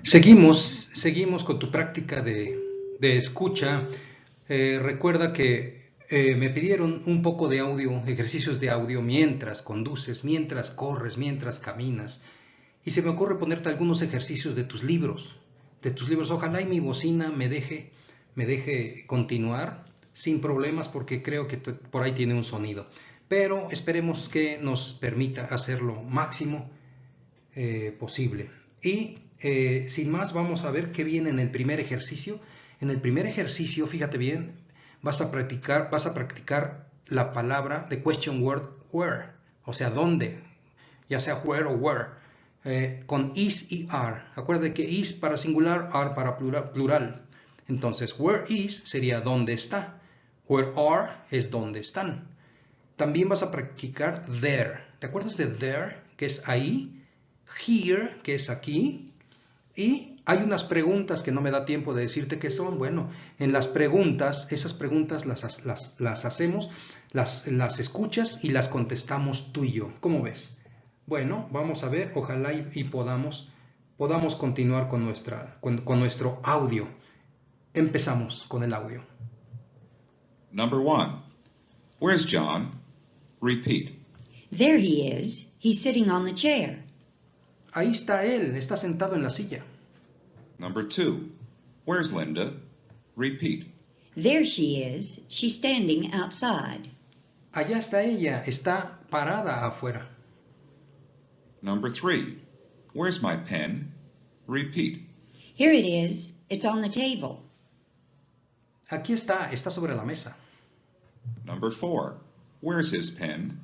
Seguimos con tu práctica de escucha. Recuerda que me pidieron un poco de audio, ejercicios de audio mientras conduces, mientras corres, mientras caminas. Y se me ocurre ponerte algunos ejercicios de tus libros. Ojalá y mi bocina me deje continuar sin problemas porque creo que por ahí tiene un sonido. Pero esperemos que nos permita hacer lo máximo posible. Y sin más, vamos a ver qué viene en el primer ejercicio. En el primer ejercicio, fíjate bien, vas a practicar la palabra de question word where, o sea, dónde, ya sea where o where, con is y are. Acuérdate que is para singular, are para plural. Entonces, where is sería dónde está, where are es dónde están. También vas a practicar there. ¿Te acuerdas de there, que es ahí? Here, que es aquí. Y hay unas preguntas que no me da tiempo de decirte qué son. Bueno, en las preguntas, esas preguntas las hacemos, las escuchas y las contestamos tú y yo. ¿Cómo ves? Bueno, vamos a ver, ojalá y podamos continuar con nuestro audio. Empezamos con el audio. Number 1. Where's John? Repeat. There he is. He's sitting on the chair. Ahí está él, está sentado en la silla. Number 2. Where's Linda? Repeat. There she is. She's standing outside. Allá está ella, está parada afuera. Number 3. Where's my pen? Repeat. Here it is. It's on the table. Aquí está sobre la mesa. Number 4. Where's his pen?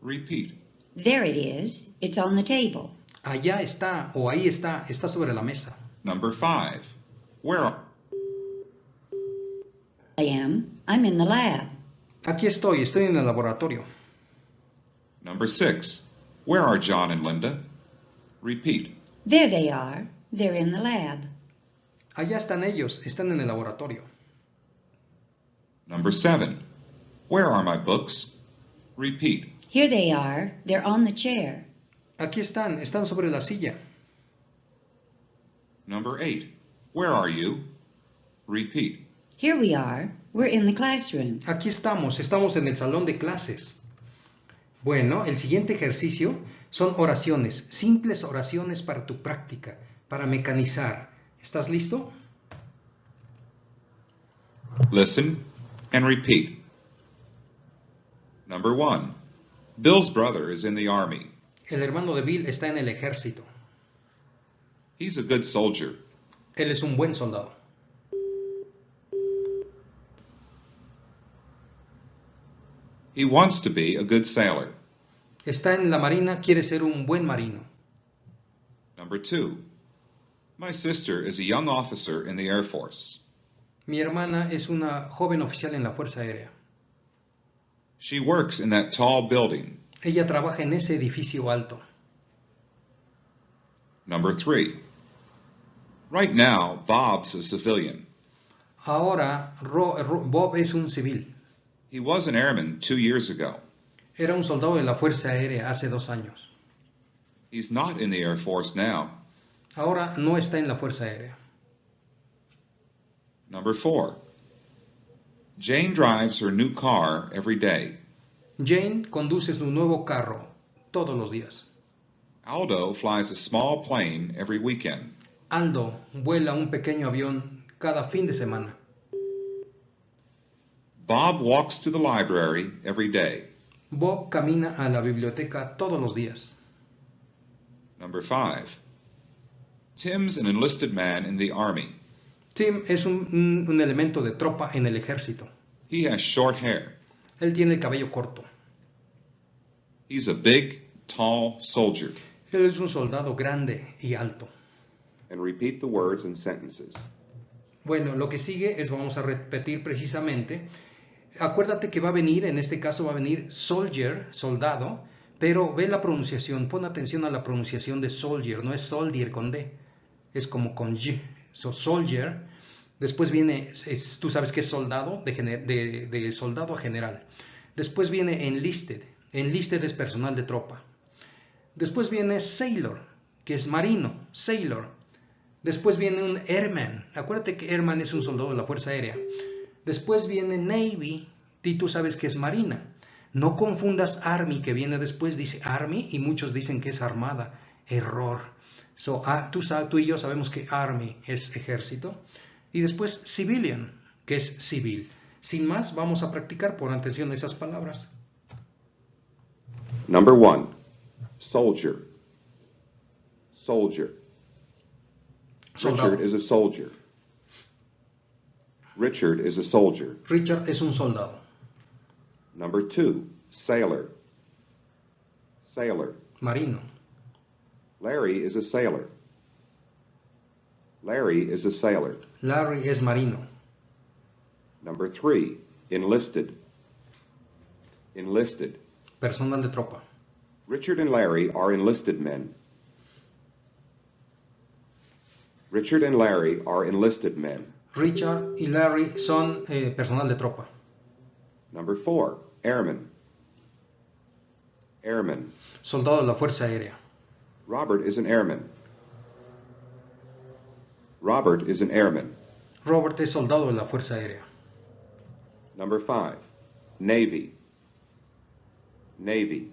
Repeat. There it is. It's on the table. Allá está o ahí está sobre la mesa. Number 5. Where are... I'm in the lab. Aquí estoy en el laboratorio. Number 6. Where are John and Linda? Repeat. There they are. They're in the lab. Allá están ellos, están en el laboratorio. Number 7. Where are my books? Repeat. Here they are. They're on the chair. Aquí están sobre la silla. Number 8. Where are you? Repeat. Here we are. We're in the classroom. Aquí estamos en el salón de clases. Bueno, el siguiente ejercicio son oraciones, simples oraciones para tu práctica, para mecanizar. ¿Estás listo? Listen and repeat. Number 1. Bill's brother is in the army. El hermano de Bill está en el ejército. He's a good soldier. Él es un buen soldado. He wants to be a good sailor. Está en la marina, quiere ser un buen marino. Number 2. My sister is a young officer in the Air Force. Mi hermana es una joven oficial en la Fuerza Aérea. She works in that tall building. Ella trabaja en ese edificio alto. Number 3. Right now, Bob's a civilian. Ahora, Bob es un civil. He was an airman 2 years ago. Era un soldado de la Fuerza Aérea hace 2 años. He's not in the Air Force now. Ahora no está en la Fuerza Aérea. Number 4. Jane drives her new car every day. Jane conduce su nuevo carro todos los días. Aldo flies a small plane every weekend. Aldo vuela un pequeño avión cada fin de semana. Bob walks to the library every day. Bob camina a la biblioteca todos los días. Number 5. Tim's an enlisted man in the army. Tim es un elemento de tropa en el ejército. He has short hair. Él tiene el cabello corto. He's a big, tall soldier. Él es un soldado grande y alto. And repeat the words and sentences. Bueno, lo que sigue es, vamos a repetir precisamente. Acuérdate que en este caso va a venir soldier, soldado, pero ve la pronunciación, pon atención a la pronunciación de soldier, no es soldier con D, es como con Y. So, soldier, después viene, tú sabes que es soldado, de soldado a general. Después viene enlisted es personal de tropa. Después viene sailor, que es marino, sailor. Después viene un airman. Acuérdate que airman es un soldado de la Fuerza Aérea. Después viene Navy, y tú sabes que es Marina. No confundas Army, que viene después, dice Army, y muchos dicen que es Armada. Error. Tú y yo sabemos que Army es ejército. Y después Civilian, que es civil. Sin más, vamos a practicar. Pon atención a esas palabras. Number 1, soldier. Soldier. Soldado. Richard is a soldier. Richard is a soldier. Richard es un soldado. Number 2, sailor. Sailor. Marino. Larry is a sailor. Larry is a sailor. Larry es marino. Number 3, enlisted. Enlisted. Personal de tropa. Richard and Larry are enlisted men. Richard and Larry are enlisted men. Richard y Larry son personal de tropa. Number 4, airman. Airman. Soldado de la Fuerza Aérea. Robert is an airman. Robert is an airman. Robert es soldado de la Fuerza Aérea. Number 5, Navy. Navy.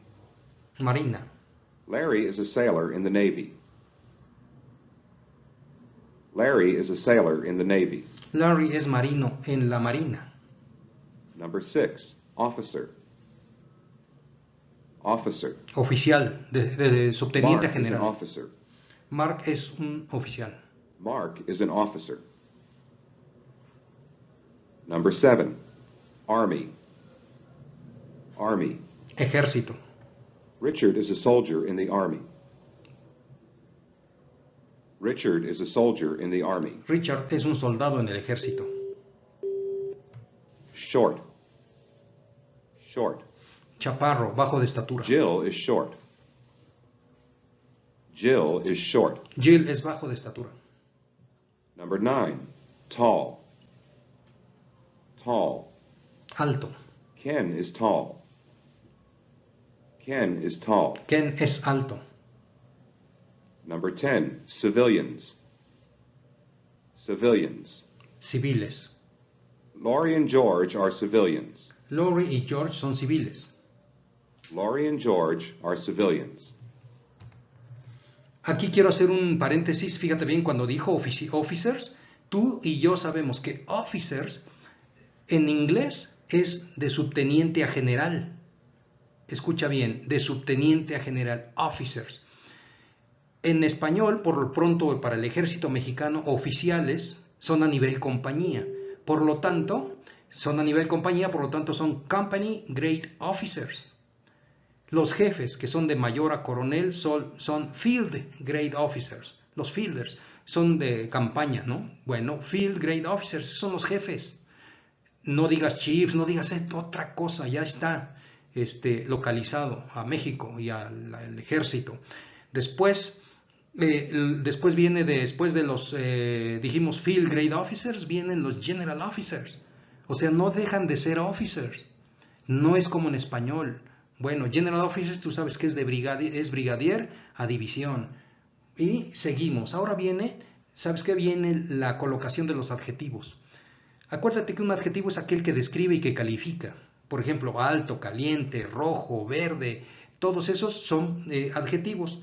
Marina. Larry is a sailor in the Navy. Larry is a sailor in the Navy. Larry es marino en la Marina. Number 6, officer. Officer. Oficial, de subteniente Mark is an general. officer. Mark es un oficial. Mark is an officer. Number 7, Army. Army. Ejército. Richard is a soldier in the Army. Richard is a soldier in the Army. Richard es un soldado en el ejército. Short. Short. Chaparro, bajo de estatura. Jill is short. Jill is short. Jill es bajo de estatura. Number 9, tall. Tall. Alto. Ken is tall. Ken is tall. Ken es alto. Number 10, civilians. Civilians. Civiles. Laurie and George are civilians. Laurie y George son civiles. Laurie and George are civilians. Aquí quiero hacer un paréntesis. Fíjate bien, cuando dijo officers, tú y yo sabemos que officers en inglés es de subteniente a general. Escucha bien, de subteniente a general, officers. En español, por lo pronto, para el ejército mexicano, oficiales son a nivel compañía. Por lo tanto, son company grade officers. Los jefes, que son de mayor a coronel, son field grade officers. Los fielders son de campaña, ¿no? Bueno, field grade officers son los jefes. No digas chiefs, no digas otra cosa, ya está localizado a México y al ejército. Después de los, dijimos, field grade officers, vienen los general officers. O sea, no dejan de ser officers. No es como en español. Bueno, general officers, tú sabes que es brigadier a división. Y seguimos. Ahora ¿sabes qué? Viene la colocación de los adjetivos. Acuérdate que un adjetivo es aquel que describe y que califica. Por ejemplo, alto, caliente, rojo, verde. Todos esos son adjetivos.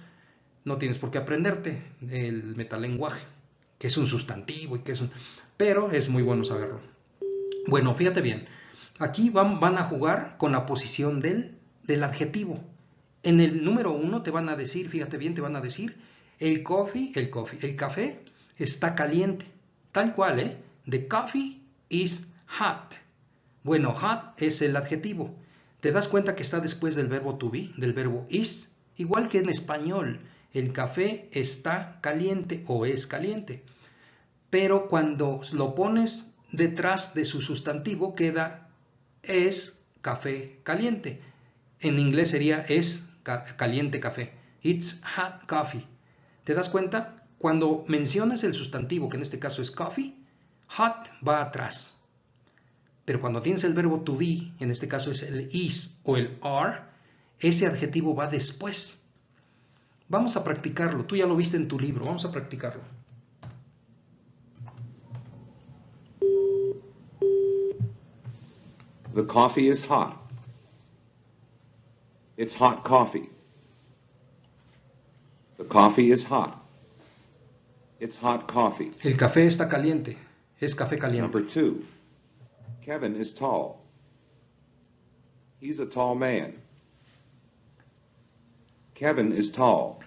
No tienes por qué aprenderte el metalenguaje, que es un sustantivo y que es pero es muy bueno saberlo. Bueno, fíjate bien. Aquí van a jugar con la posición del adjetivo. En el número 1 te van a decir, fíjate bien, te van a decir el café está caliente. Tal cual, ¿eh? The coffee is hot. Bueno, hot es el adjetivo. ¿Te das cuenta que está después del verbo to be, del verbo is? Igual que en español. El café está caliente o es caliente. Pero cuando lo pones detrás de su sustantivo queda es café caliente. En inglés sería es caliente café. It's hot coffee. ¿Te das cuenta? Cuando mencionas el sustantivo, que en este caso es coffee, hot va atrás. Pero cuando tienes el verbo to be, en este caso es el is o el are, ese adjetivo va después. Vamos a practicarlo. Tú ya lo viste en tu libro. Vamos a practicarlo. The coffee is hot. It's hot coffee. The coffee is hot. It's hot coffee. El café está caliente. Es café Number caliente. 2. Kevin is tall. He's a tall man. Kevin is tall.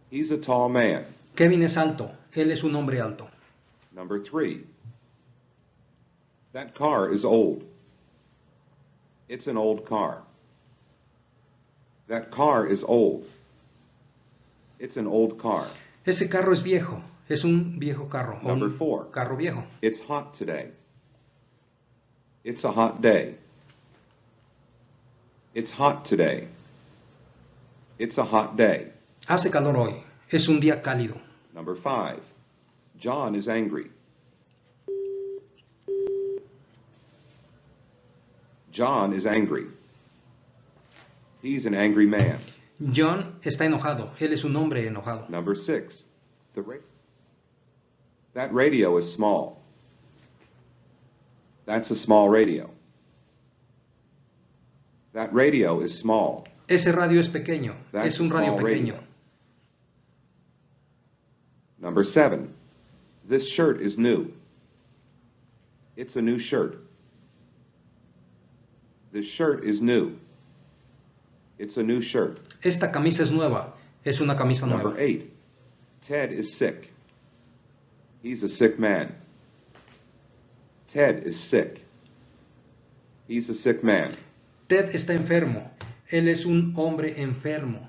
He's a tall man. Kevin es alto. Él es un hombre alto. Number 3. That car is old. It's an old car. That car is old. It's an old car. Ese carro es viejo. Es un viejo carro. O Number un 4. carro viejo. It's hot today. It's a hot day. It's hot today. It's a hot day. Hace calor hoy. Es un día cálido. Number 5. John is angry. John is angry. He's an angry man. John está enojado. Él es un hombre enojado. Number 6. That radio is small. That's a small radio. That radio is small. Ese radio es pequeño. That's Es un a radio small pequeño. radio. Number 7. This shirt is new. It's a new shirt. This shirt is new. It's a new shirt. Esta camisa es nueva. Es una camisa Number nueva. 8. Ted is sick. He's a sick man. Ted is sick. He's a sick man. Ted está enfermo. Él es un hombre enfermo.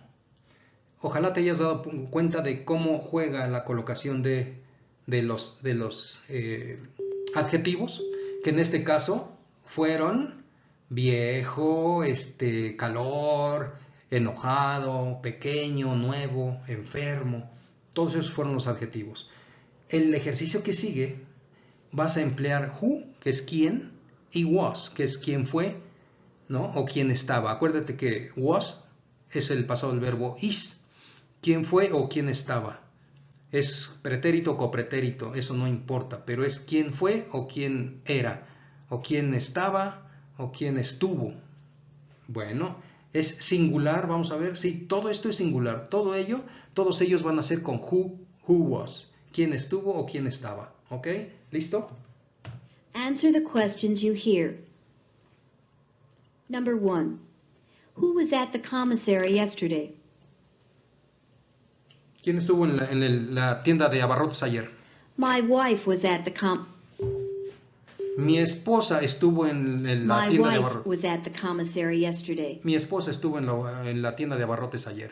Ojalá te hayas dado cuenta de cómo juega la colocación de los adjetivos, que en este caso fueron viejo, calor, enojado, pequeño, nuevo, enfermo. Todos esos fueron los adjetivos. El ejercicio que sigue vas a emplear who, que es quién, y was, que es quién fue, ¿no? O quién estaba. Acuérdate que was es el pasado del verbo is. ¿Quién fue o quién estaba? Es pretérito o copretérito, eso no importa, pero es quién fue o quién era, o quién estaba o quién estuvo. Bueno, es singular, vamos a ver, sí, todo esto es singular, todos ellos van a ser con who was, quién estuvo o quién estaba, ¿ok? ¿Listo? Answer the questions you hear. Number 1. Who was at the commissary yesterday? ¿Quién estuvo en la tienda de abarrotes ayer? My wife was at the Mi esposa estuvo en la My tienda de wife abarrotes. was at the commissary yesterday. Mi esposa estuvo en la tienda de abarrotes ayer.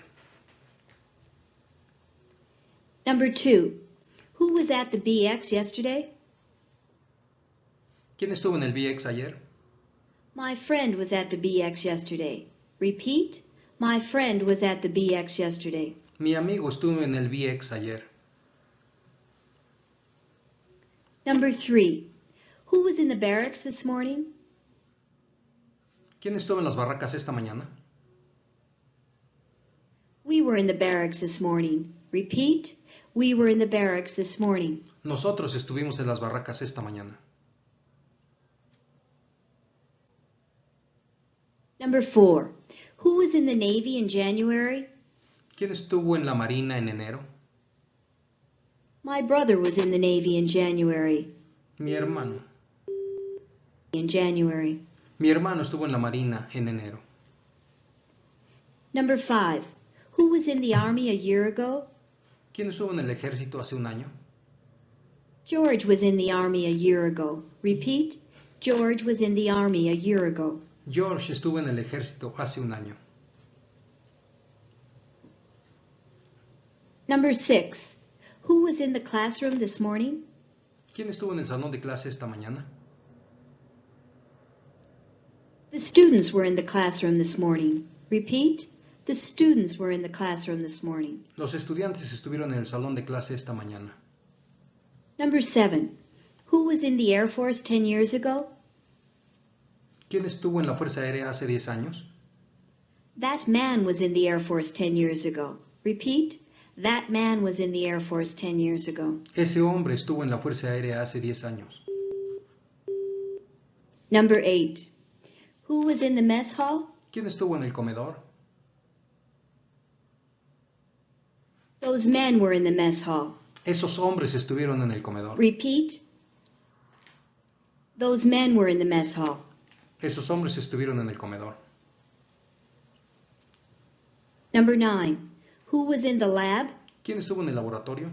Number 2. Who was at the BX yesterday? ¿Quién estuvo en el BX ayer? My friend was at the BX yesterday. Repeat. My friend was at the BX yesterday. Mi amigo estuvo en el BX ayer. Number 3. Who was in the barracks this morning? ¿Quién estuvo en las barracas esta mañana? We were in the barracks this morning. Repeat. We were in the barracks this morning. Nosotros estuvimos en las barracas esta mañana. Number 4. Who was in the Navy in January? ¿Quién estuvo en la marina en enero? My brother was in the Navy in January. Mi hermano. In January. Mi hermano estuvo en la marina en enero. Number 5. Who was in the Army a year ago? ¿Quién estuvo en el ejército hace un año? George was in the Army a year ago. Repeat. George was in the Army a year ago. George estuvo en el ejército hace un año. Number 6. Who was in the classroom this morning? ¿Quién estuvo en el salón de clase esta mañana? The students were in the classroom this morning. Repeat. The students were in the classroom this morning. Los estudiantes estuvieron en el salón de clase esta mañana. Number 7. Who was in the Air Force 10 years ago? ¿Quién estuvo en la Fuerza Aérea hace 10 años? That man was in the Air Force 10 years ago. Repeat. That man was in the Air Force 10 years ago. Ese hombre estuvo en la Fuerza Aérea hace 10 años. Number 8. Who was in the mess hall? ¿Quién estuvo en el comedor? Those men were in the mess hall. Esos hombres estuvieron en el comedor. Repeat. Those men were in the mess hall. Esos hombres estuvieron en el comedor. Number 9. Who was in the lab? ¿Quién estuvo en el laboratorio?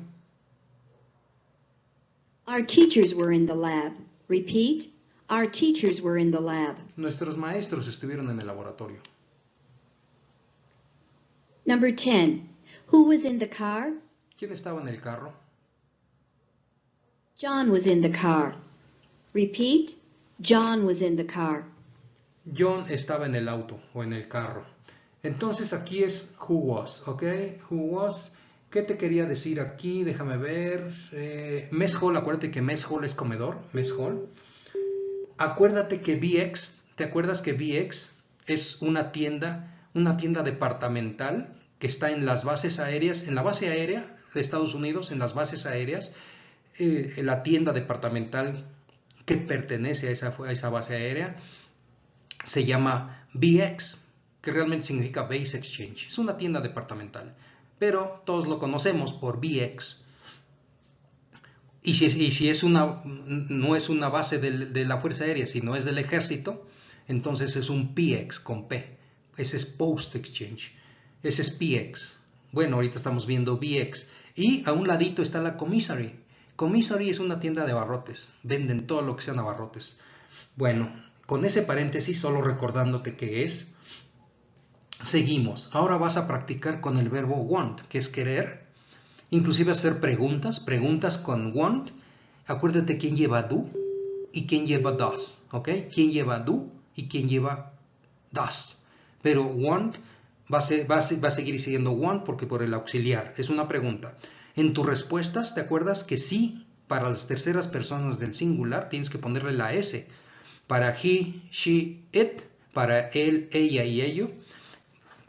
Our teachers were in the lab. Repeat. Our teachers were in the lab. Nuestros maestros estuvieron en el laboratorio. Number 10. Who was in the car? ¿Quién estaba en el carro? John was in the car. Repeat. John was in the car. John estaba en el auto o en el carro. Entonces aquí es who was, ¿ok? Who was. ¿Qué te quería decir aquí? Déjame ver. Mess hall, acuérdate que mess hall es comedor. Mess hall. Acuérdate que VX, ¿te acuerdas que VX es una tienda departamental que está en las bases aéreas, en la base aérea de Estados Unidos, en las bases aéreas, la tienda departamental que pertenece a esa base aérea se llama VX, que realmente significa Base Exchange. Es una tienda departamental, pero todos lo conocemos por VX. Y si no es una base de la Fuerza Aérea, sino es del Ejército, entonces es un PX con P. Ese es Post Exchange. Ese es PX. Bueno, ahorita estamos viendo VX. Y a un ladito está la Commissary. Commissary es una tienda de abarrotes. Venden todo lo que sean abarrotes. Bueno, con ese paréntesis, solo recordándote qué es, seguimos. Ahora vas a practicar con el verbo want, que es querer. Inclusive hacer preguntas con want. Acuérdate quién lleva do y quién lleva does, ¿ok? Quién lleva do y quién lleva does. Pero want va a seguir siendo want porque por el auxiliar. Es una pregunta. En tus respuestas, ¿te acuerdas que sí, para las terceras personas del singular tienes que ponerle la S? Para he, she, it, para él, ella y ello.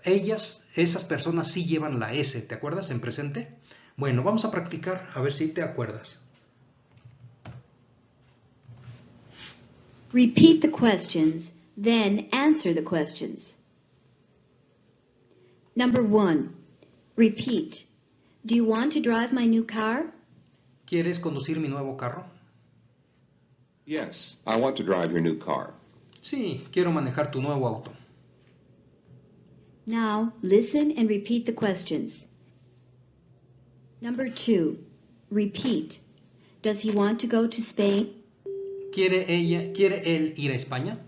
Esas personas sí llevan la S, ¿te acuerdas? En presente. Bueno, vamos a practicar, a ver si te acuerdas. Repeat the questions, then answer the questions. Number 1. Repeat. Do you want to drive my new car? ¿Quieres conducir mi nuevo carro? Yes, I want to drive your new car. Sí, quiero manejar tu nuevo auto. Now, listen and repeat the questions. Number 2. Repeat. Does he want to go to Spain? ¿Quiere él ir a España?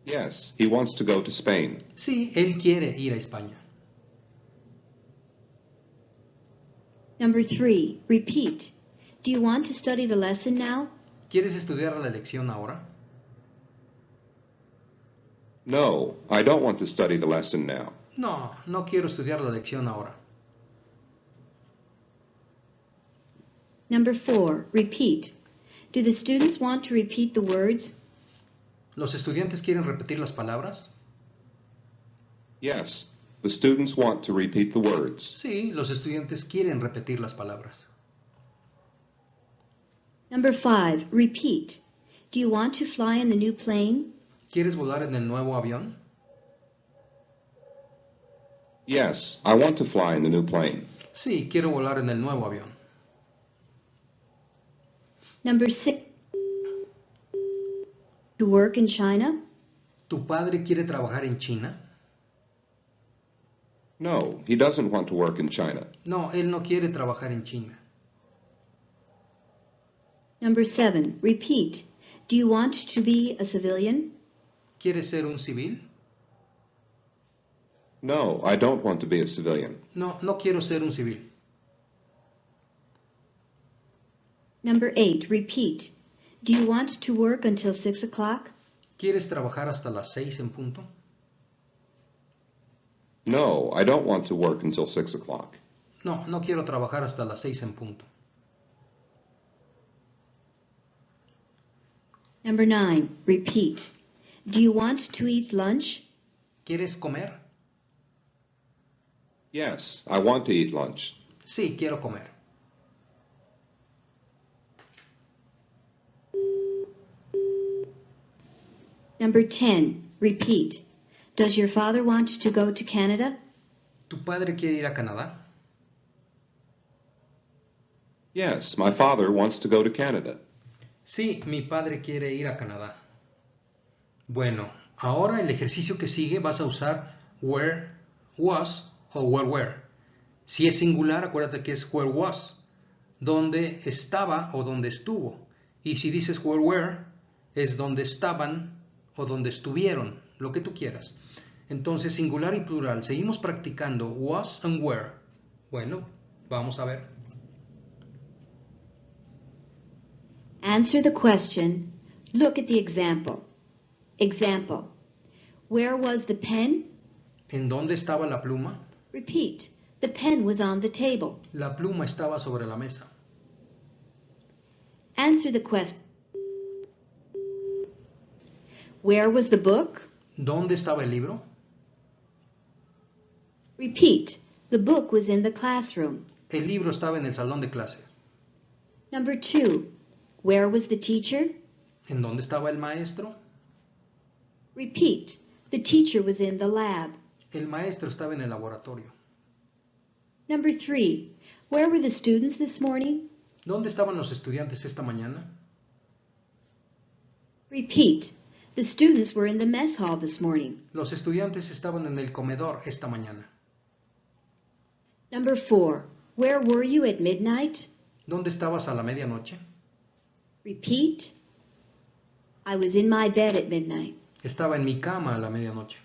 Yes, he wants to go to Spain. Sí, él quiere ir a España. Number 3. Repeat. Do you want to study the lesson now? ¿Quieres estudiar la lección ahora? No, I don't want to study the lesson now. No, no quiero estudiar la lección ahora. Number 4. Repeat. Do the students want to repeat the words? ¿Los estudiantes quieren repetir las palabras? Yes, the students want to repeat the words. Sí, los estudiantes quieren repetir las palabras. Number 5. Repeat. Do you want to fly in the new plane? ¿Quieres volar en el nuevo avión? Yes, I want to fly in the new plane. Sí, quiero volar en el nuevo avión. Number 6. To work in China? ¿Tu padre quiere trabajar en China? No, he doesn't want to work in China. No, él no quiere trabajar en China. Number 7. Repeat. Do you want to be a civilian? ¿Quieres ser un civil? No, I don't want to be a civilian. No, no quiero ser un civil. Number 8. Repeat. Do you want to work until 6 o'clock? ¿Quieres trabajar hasta las 6 en punto? No, I don't want to work until 6 o'clock. No, no quiero trabajar hasta las 6 en punto. Number 9. Repeat. Do you want to eat lunch? ¿Quieres comer? Yes, I want to eat lunch. Sí, quiero comer. Number 10. Repeat. Does your father want to go to Canada? ¿Tu padre quiere ir a Canadá? Yes, my father wants to go to Canada. Sí, mi padre quiere ir a Canadá. Bueno, ahora el ejercicio que sigue vas a usar where was o where were. Si es singular, acuérdate que es where was, donde estaba o donde estuvo. Y si dices where were, es donde estaban o donde estuvieron, lo que tú quieras. Entonces, singular y plural. Seguimos practicando was and were. Bueno, vamos a ver. Answer the question. Look at the example. Example. Where was the pen? ¿En dónde estaba la pluma? Repeat. The pen was on the table. La pluma estaba sobre la mesa. Answer the question. Where was the book? ¿Dónde estaba el libro? Repeat. The book was in the classroom. El libro estaba en el salón de clase. Number 2. Where was the teacher? ¿En dónde estaba el maestro? Repeat. The teacher was in the lab. El maestro estaba en el laboratorio. Number 3. Where were the students this morning? ¿Dónde estaban los estudiantes esta mañana? Repeat. The students were in the mess hall this morning. Los estudiantes estaban en el comedor esta mañana. Number 4. Where were you at midnight? ¿Dónde estabas a la medianoche? Repeat. I was in my bed at midnight. Estaba en mi cama a la medianoche.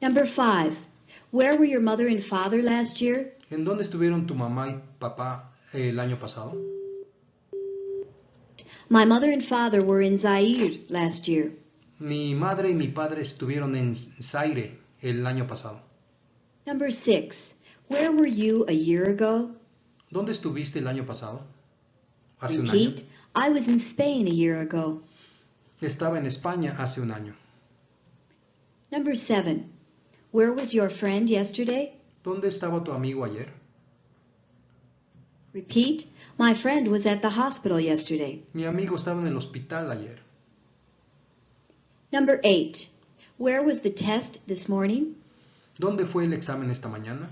Number 5. Where were your mother and father last year? ¿En dónde estuvieron tu mamá y papá el año pasado? My mother and father were in Zaire last year. Mi madre y mi padre estuvieron en Zaire el año pasado. Number 6. Where were you a year ago? ¿Dónde estuviste el año pasado? Hace un año. Repeat. I was in Spain a year ago. Estaba en España hace un año. Number 7. Where was your friend yesterday? ¿Dónde estaba tu amigo ayer? Repeat. My friend was at the hospital yesterday. Mi amigo estaba en el hospital ayer. Number 8. Where was the test this morning? ¿Dónde fue el examen esta mañana?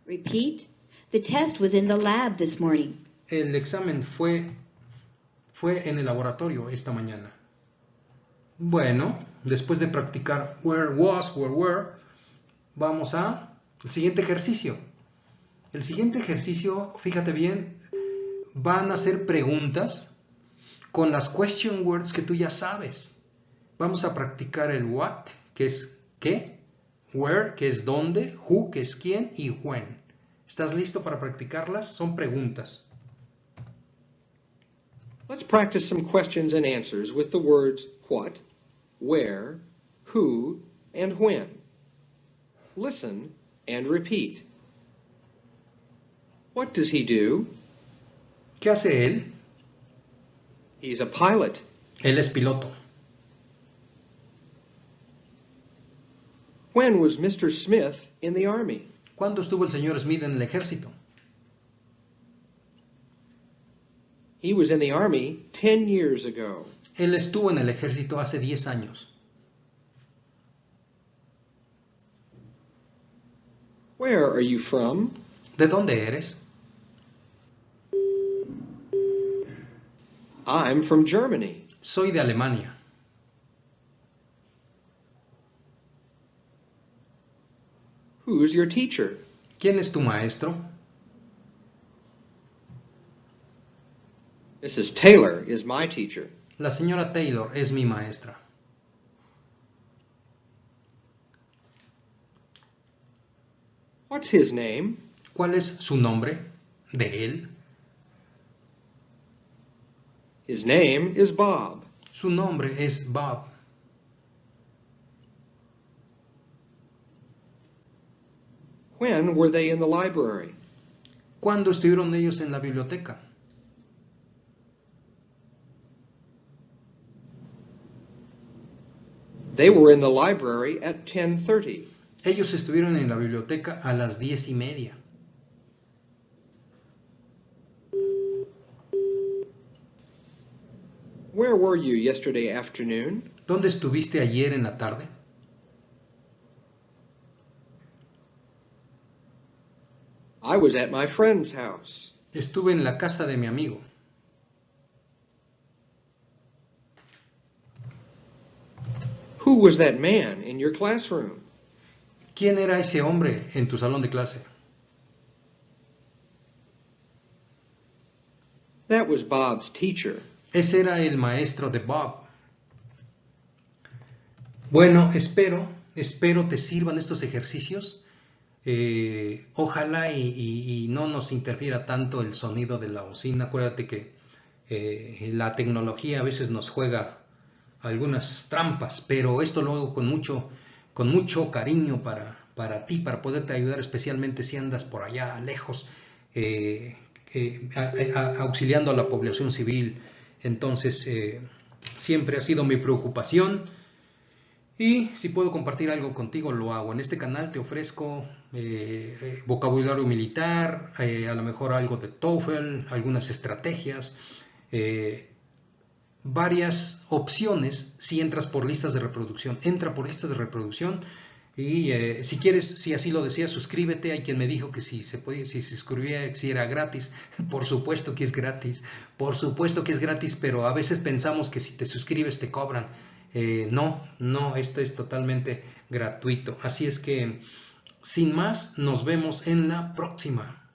Repeat. The test was in the lab this morning. El examen fue en el laboratorio esta mañana. Bueno, después de practicar where was, where were, vamos al siguiente ejercicio. El siguiente ejercicio, fíjate bien, van a ser preguntas con las question words que tú ya sabes. Vamos a practicar el what, que es qué, where, que es dónde, who, que es quién, y when. ¿Estás listo para practicarlas? Son preguntas. Let's practice some questions and answers with the words what, where, who, and when. Listen and repeat. What does he do? ¿Qué hace él? He's a pilot. Él es piloto. When was Mr. Smith in the Army? ¿Cuándo estuvo el señor Smith en el ejército? He was in the Army 10 years ago. Él estuvo en el ejército hace 10 años. Where are you from? ¿De dónde eres? I'm from Germany. Soy de Alemania. Who's your teacher? ¿Quién es tu maestro? Mrs. Taylor is my teacher. La señora Taylor es mi maestra. What's his name? ¿Cuál es su nombre? ¿De él? His name is Bob. Su nombre es Bob. When were they in the library? ¿Cuándo estuvieron ellos en la biblioteca? They were in the library at 10:30. Ellos estuvieron en la biblioteca a las 10:30. Where were you yesterday afternoon? ¿Dónde estuviste ayer en la tarde? I was at my friend's house. Estuve en la casa de mi amigo. Who was that man in your classroom? ¿Quién era ese hombre en tu salón de clase? That was Bob's teacher. Ese era el maestro de Bob. Bueno, espero te sirvan estos ejercicios. Ojalá y no nos interfiera tanto el sonido de la bocina. Acuérdate que la tecnología a veces nos juega algunas trampas, pero esto lo hago con mucho cariño para ti, para poderte ayudar, especialmente si andas por allá lejos, auxiliando a la población civil. Entonces, siempre ha sido mi preocupación. Y si puedo compartir algo contigo, lo hago. En este canal te ofrezco vocabulario militar, a lo mejor algo de TOEFL, algunas estrategias, varias opciones si entras por listas de reproducción. Entra por listas de reproducción y si quieres, si así lo deseas, suscríbete. Hay quien me dijo que si se suscribía, si era gratis. Por supuesto que es gratis, pero a veces pensamos que si te suscribes te cobran. No, esto es totalmente gratuito. Así es que, sin más, nos vemos en la próxima.